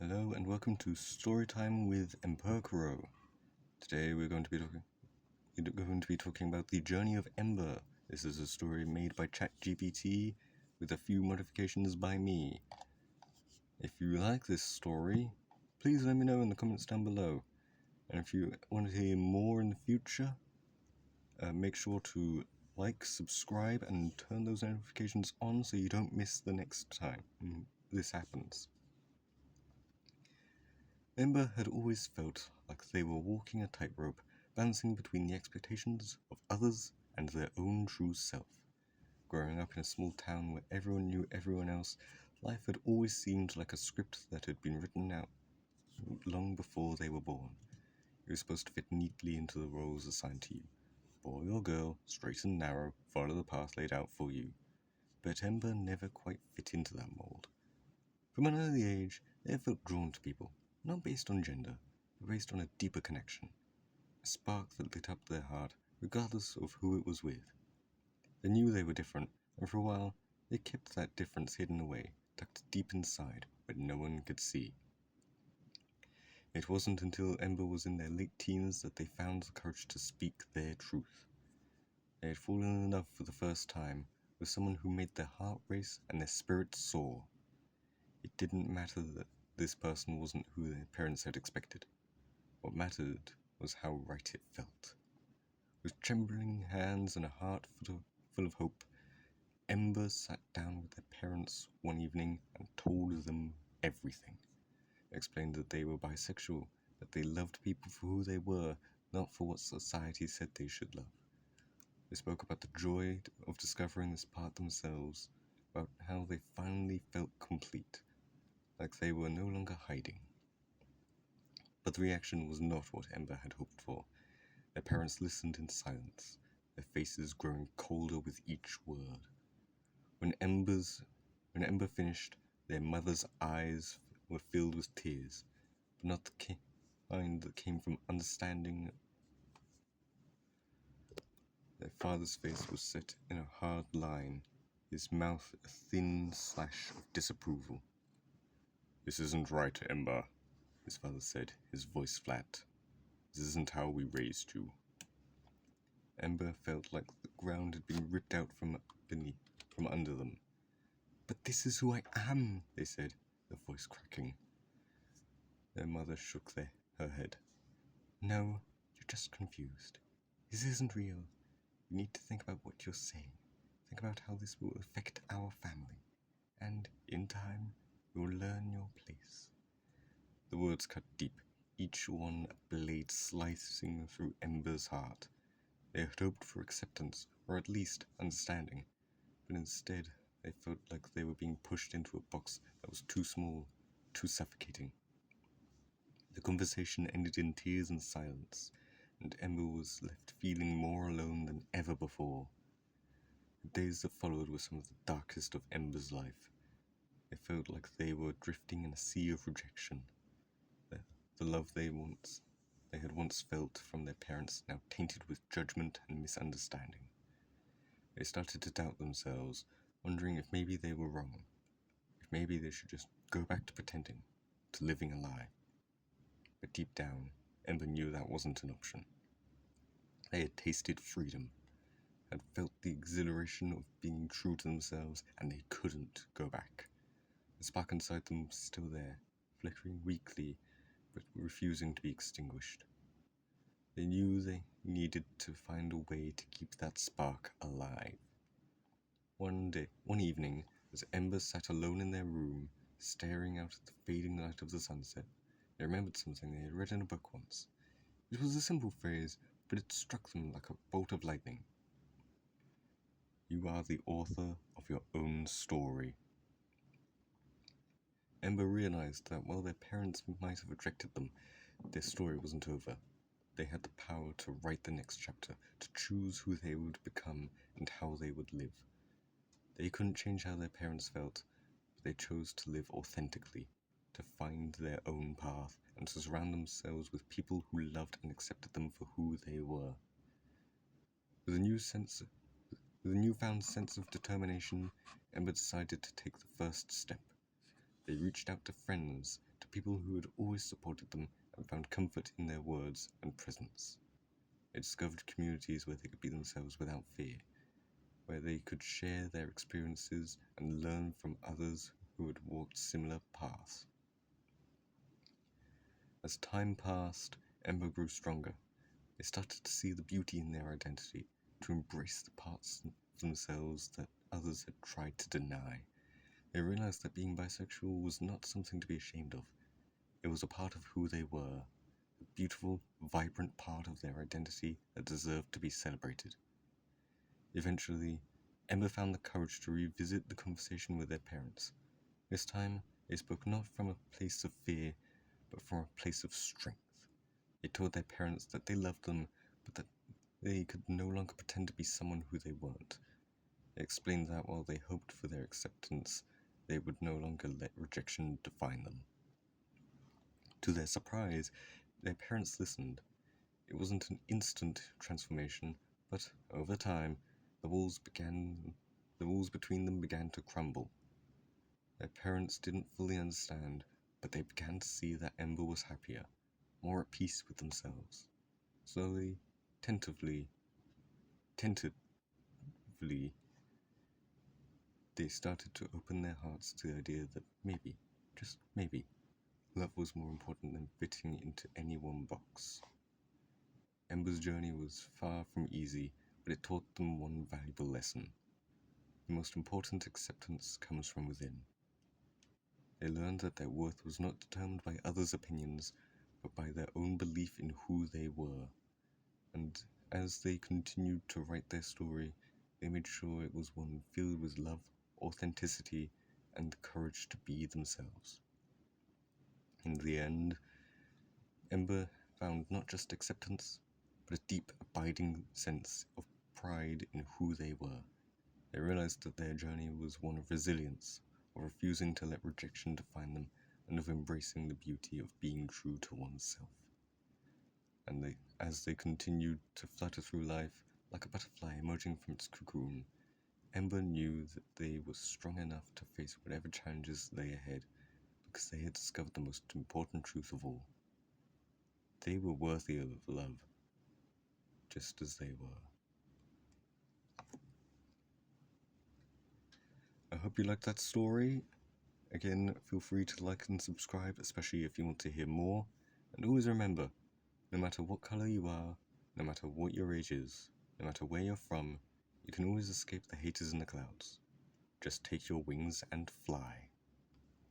Hello and welcome to Storytime with Emperkuro. Today we're going to be talking about the journey of Ember. This is a story made by ChatGPT with a few modifications by me. If you like this story, please let me know in the comments down below. And if you want to hear more in the future, make sure to like, subscribe, and turn those notifications on so you don't miss the next time this happens. Ember had always felt like they were walking a tightrope, balancing between the expectations of others and their own true self. Growing up in a small town where everyone knew everyone else, life had always seemed like a script that had been written out long before they were born. You were supposed to fit neatly into the roles assigned to you. Boy or girl, straight and narrow, follow the path laid out for you. But Ember never quite fit into that mold. From an early age, they had felt drawn to people, not based on gender, but based on a deeper connection, a spark that lit up their heart, regardless of who it was with. They knew they were different, and for a while, they kept that difference hidden away, tucked deep inside, where no one could see. It wasn't until Ember was in their late teens that they found the courage to speak their truth. They had fallen in love for the first time with someone who made their heart race and their spirit soar. It didn't matter that this person wasn't who their parents had expected. What mattered was how right it felt. With trembling hands and a heart full of hope, Ember sat down with their parents one evening and told them everything. They explained that they were bisexual, that they loved people for who they were, not for what society said they should love. They spoke about the joy of discovering this part themselves, about how they finally felt complete, like they were no longer hiding. But the reaction was not what Ember had hoped for. Their parents listened in silence, their faces growing colder with each word. When Ember finished, their mother's eyes were filled with tears, but not the kind that came from understanding. Their father's face was set in a hard line, his mouth a thin slash of disapproval. "This isn't right, Ember," his father said, his voice flat. "This isn't how we raised you." Ember felt like the ground had been ripped out from under them. "But this is who I am," they said, their voice cracking. Their mother shook her head. "No, you're just confused. This isn't real. You need to think about what you're saying. Think about how this will affect our family. And, in time, you'll learn your place." The words cut deep, each one a blade slicing through Ember's heart. They had hoped for acceptance, or at least understanding, but instead they felt like they were being pushed into a box that was too small, too suffocating. The conversation ended in tears and silence, and Ember was left feeling more alone than ever before. The days that followed were some of the darkest of Ember's life. It felt like they were drifting in a sea of rejection. The love they had once felt from their parents, now tainted with judgment and misunderstanding. They started to doubt themselves, wondering if maybe they were wrong, if maybe they should just go back to pretending, to living a lie. But deep down, Ember knew that wasn't an option. They had tasted freedom, had felt the exhilaration of being true to themselves, and they couldn't go back. The spark inside them was still there, flickering weakly, but refusing to be extinguished. They knew they needed to find a way to keep that spark alive. One evening, as Ember sat alone in their room, staring out at the fading light of the sunset, they remembered something they had read in a book once. It was a simple phrase, but it struck them like a bolt of lightning. "You are the author of your own story." Ember realized that while their parents might have rejected them, their story wasn't over. They had the power to write the next chapter, to choose who they would become and how they would live. They couldn't change how their parents felt, but they chose to live authentically, to find their own path, and to surround themselves with people who loved and accepted them for who they were. With a newfound sense of determination, Ember decided to take the first step. They reached out to friends, to people who had always supported them and found comfort in their words and presence. They discovered communities where they could be themselves without fear, where they could share their experiences and learn from others who had walked similar paths. As time passed, Ember grew stronger. They started to see the beauty in their identity, to embrace the parts of themselves that others had tried to deny. They realized that being bisexual was not something to be ashamed of. It was a part of who they were, a beautiful, vibrant part of their identity that deserved to be celebrated. Eventually, Ember found the courage to revisit the conversation with their parents. This time, they spoke not from a place of fear, but from a place of strength. They told their parents that they loved them, but that they could no longer pretend to be someone who they weren't. They explained that while they hoped for their acceptance, they would no longer let rejection define them. To their surprise, their parents listened. It wasn't an instant transformation, but over time, the walls between them began to crumble. Their parents didn't fully understand, but they began to see that Ember was happier, more at peace with themselves. Slowly, tentatively, they started to open their hearts to the idea that maybe, just maybe, love was more important than fitting into any one box. Ember's journey was far from easy, but it taught them one valuable lesson. The most important acceptance comes from within. They learned that their worth was not determined by others' opinions, but by their own belief in who they were. And as they continued to write their story, they made sure it was one filled with love, authenticity, and the courage to be themselves. In the end, Ember found not just acceptance, but a deep, abiding sense of pride in who they were. They realized that their journey was one of resilience, of refusing to let rejection define them, and of embracing the beauty of being true to oneself. And as they continued to flutter through life like a butterfly emerging from its cocoon, Ember knew that they were strong enough to face whatever challenges lay ahead, because they had discovered the most important truth of all. They were worthy of love, just as they were. I hope you liked that story. Again, feel free to like and subscribe, especially if you want to hear more. And always remember, no matter what color you are, no matter what your age is, no matter where you're from, you can always escape the haters in the clouds. Just take your wings and fly.